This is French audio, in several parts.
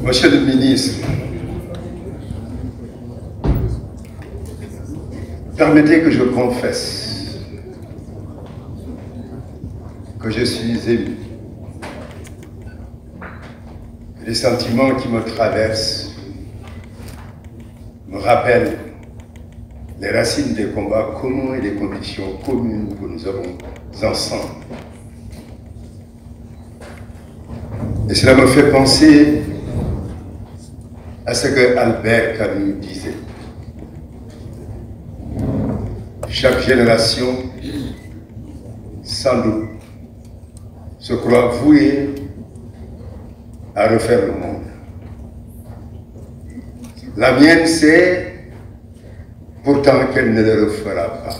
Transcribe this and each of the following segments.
Monsieur le ministre, permettez que je confesse que je suis ému. Les sentiments qui me traversent me rappellent les racines des combats communs et des convictions communes que nous avons ensemble. Et cela me fait penser à ce que Albert Camus disait. Chaque génération, sans doute, se croit vouée à refaire le monde. La mienne sait pourtant qu'elle ne le refera pas.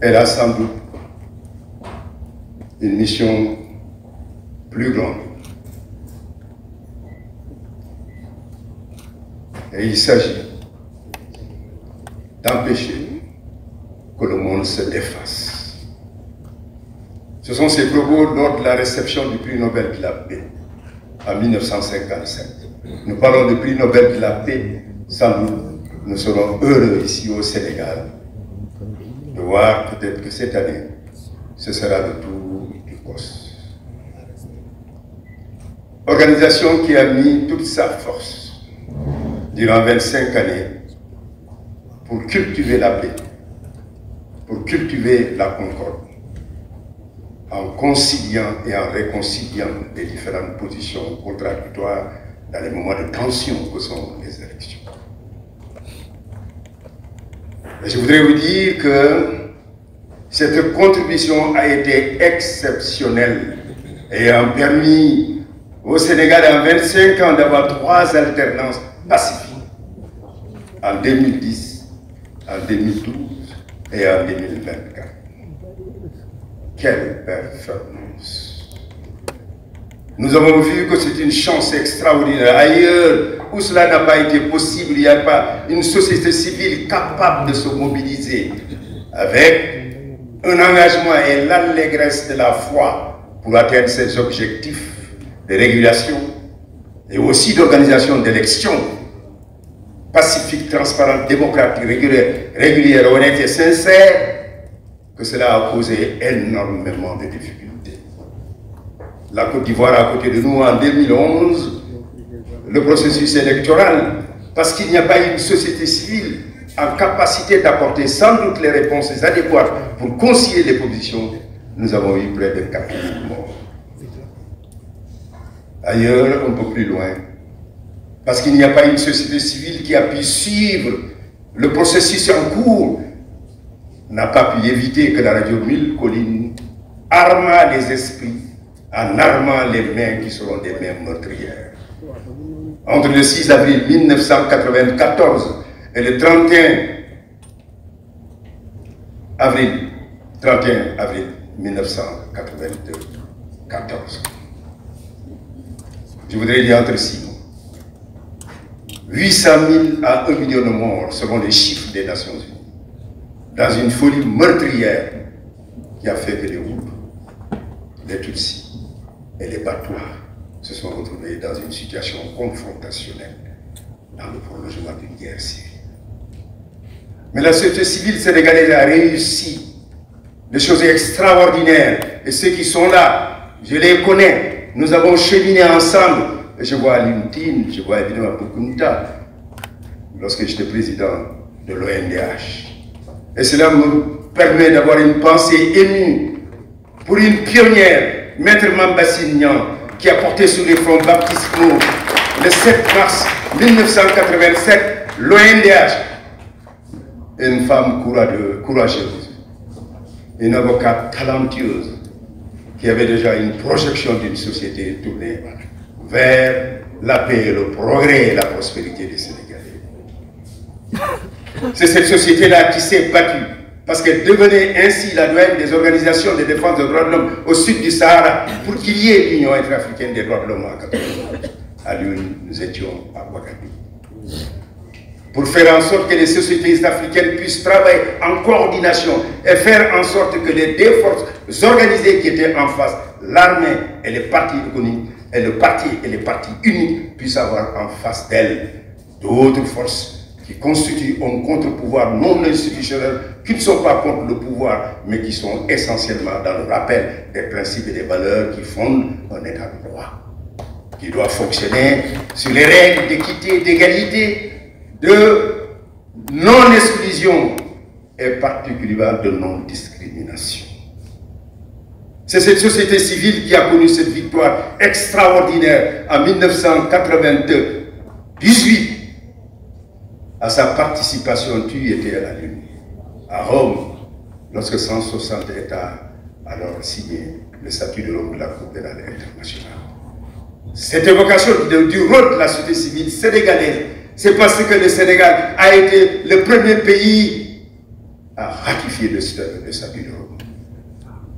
Elle a sans doute une mission plus grande. Et il s'agit d'empêcher que le monde se défasse. Ce sont ses propos lors de la réception du prix Nobel de la paix en 1957. Nous parlons du prix Nobel de la paix, sans doute nous serons heureux ici au Sénégal de voir peut-être que cette année, ce sera le tour du COS. Organisation qui a mis toute sa force durant 25 années pour cultiver la paix, pour cultiver la concorde, en conciliant et en réconciliant les différentes positions contradictoires dans les moments de tension que sont les élections. Et je voudrais vous dire que cette contribution a été exceptionnelle et a permis au Sénégal en 25 ans d'avoir 3 alternances pacifiques. En 2010, en 2012 et en 2024. Quelle performance! Nous avons vu que c'est une chance extraordinaire. Ailleurs où cela n'a pas été possible, il n'y a pas une société civile capable de se mobiliser avec un engagement et l'allégresse de la foi pour atteindre ses objectifs de régulation et aussi d'organisation d'élections pacifiques, transparentes, démocratiques, régulières, honnêtes et sincères, que cela a causé énormément de difficultés. La Côte d'Ivoire à côté de nous en 2011, le processus électoral, parce qu'il n'y a pas une société civile en capacité d'apporter sans doute les réponses adéquates pour concilier les positions, nous avons eu près de 4 000 morts. Ailleurs, un peu plus loin, parce qu'il n'y a pas une société civile qui a pu suivre le processus en cours, n'a pas pu éviter que la radio Mille Collines arma les esprits en armant les mains qui seront des mains meurtrières. Entre le 6 avril 1994 et le 31 avril 1994. Je voudrais dire entre 6 mots. 800 000 à 1 million de morts seront les chiffres des Nations Unies. Dans une folie meurtrière qui a fait que les Hutus, les Tutsis et les Batouas se sont retrouvés dans une situation confrontationnelle dans le prolongement d'une guerre civile. Mais la société civile sénégalaise a réussi des choses extraordinaires. Et ceux qui sont là, je les connais, nous avons cheminé ensemble. Et je vois Lintine, je vois évidemment Boukounta, lorsque j'étais président de l'ONDH. Et cela me permet d'avoir une pensée émue pour une pionnière, Maître Mambassinian, qui a porté sur les fronts baptismaux le 7 mars 1987 l'ONDH. Une femme courageuse, une avocate talentueuse, qui avait déjà une projection d'une société tournée vers la paix, le progrès et la prospérité des Sénégalais. C'est cette société-là qui s'est battue, parce qu'elle devenait ainsi la doyenne des organisations de défense des droits de l'homme au sud du Sahara, pour qu'il y ait l'Union intra-africaine des droits de l'homme en 1991. À Lyon, nous étions à Ouagadougou. Pour faire en sorte que les sociétés africaines puissent travailler en coordination et faire en sorte que les deux forces organisées qui étaient en face, l'armée et les partis économiques, et le parti et les partis uniques puissent avoir en face d'elles d'autres forces qui constituent un contre-pouvoir non institutionnel, qui ne sont pas contre le pouvoir, mais qui sont essentiellement dans le rappel des principes et des valeurs qui fondent un État de droit, qui doit fonctionner sur les règles d'équité, d'égalité, de non-exclusion et particulièrement de non-discrimination. C'est cette société civile qui a connu cette victoire extraordinaire en 1998 à sa participation. Tu étais à l'UNE, à Rome, lorsque 160 États alors signé le statut de l'homme de la Cour pénale internationale. Cette évocation du rôle de la société civile sénégalaise, c'est parce que le Sénégal a été le premier pays à ratifier le statut de Rome.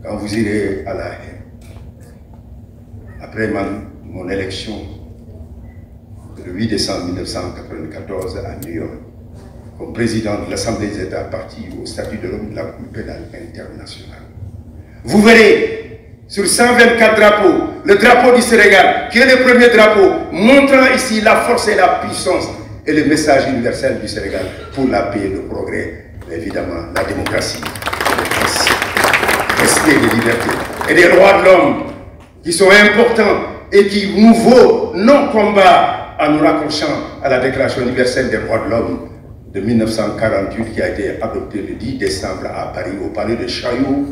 Quand vous irez à La Haye, après mon élection, le 8 décembre 1994 à New York, comme président de l'Assemblée des États partis au statut de l'homme de la Cour pénale internationale, vous verrez sur 124 drapeaux, le drapeau du Sénégal, qui est le premier drapeau, montrant ici la force et la puissance et le message universel du Sénégal pour la paix, le progrès, évidemment la démocratie, le respect des libertés et des droits de l'homme qui sont importants et qui nous vaut non combat en nous raccrochant à la Déclaration universelle des droits de l'homme de 1948 qui a été adoptée le 10 décembre à Paris au palais de Chaillot,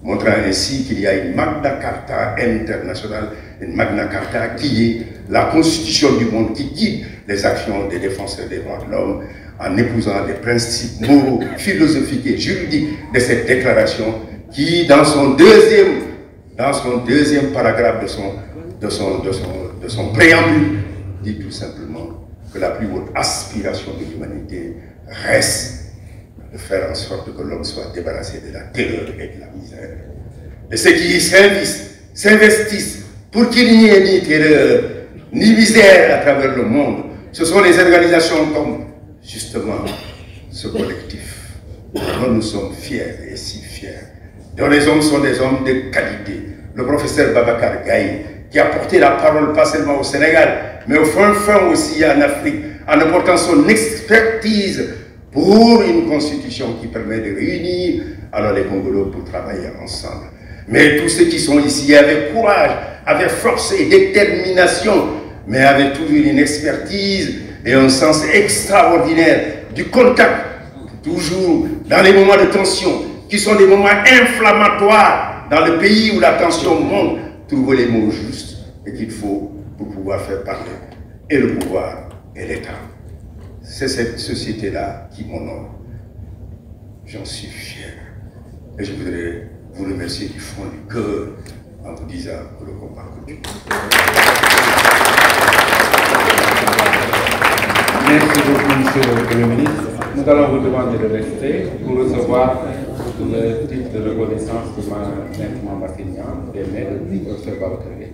montrant ainsi qu'il y a une Magna Carta internationale, une Magna Carta qui est la constitution du monde qui guide les actions des défenseurs des droits de l'homme en épousant les principes moraux, philosophiques et juridiques de cette déclaration qui, dans son deuxième paragraphe de son préambule, dit tout simplement que la plus haute aspiration de l'humanité reste de faire en sorte que l'homme soit débarrassé de la terreur et de la misère. Et ceux qui s'investissent pour qu'il n'y ait ni terreur, ni misère à travers le monde, ce sont les organisations comme, justement, ce collectif, dont nous sommes fiers et si fiers, dont les hommes sont des hommes de qualité. Le professeur Babacar Gaye, qui a porté la parole pas seulement au Sénégal, mais au fond aussi en Afrique, en apportant son expertise pour une constitution qui permet de réunir alors les Mongolos pour travailler ensemble. Mais tous ceux qui sont ici avec courage, avec force et détermination, mais avec toujours une expertise et un sens extraordinaire du contact, toujours dans les moments de tension, qui sont des moments inflammatoires dans le pays où la tension monte, trouver les mots justes et qu'il faut pour pouvoir faire parler et le pouvoir et l'État. C'est cette société-là qui m'honore. J'en suis fier. Et je voudrais vous remercier du fond du cœur en vous disant que le combat continue. Merci beaucoup, monsieur le ministre. Nous allons vous demander de rester pour recevoir le titre de reconnaissance de Maître Mambasignan, des maîtres du professeur Babacar Gaye.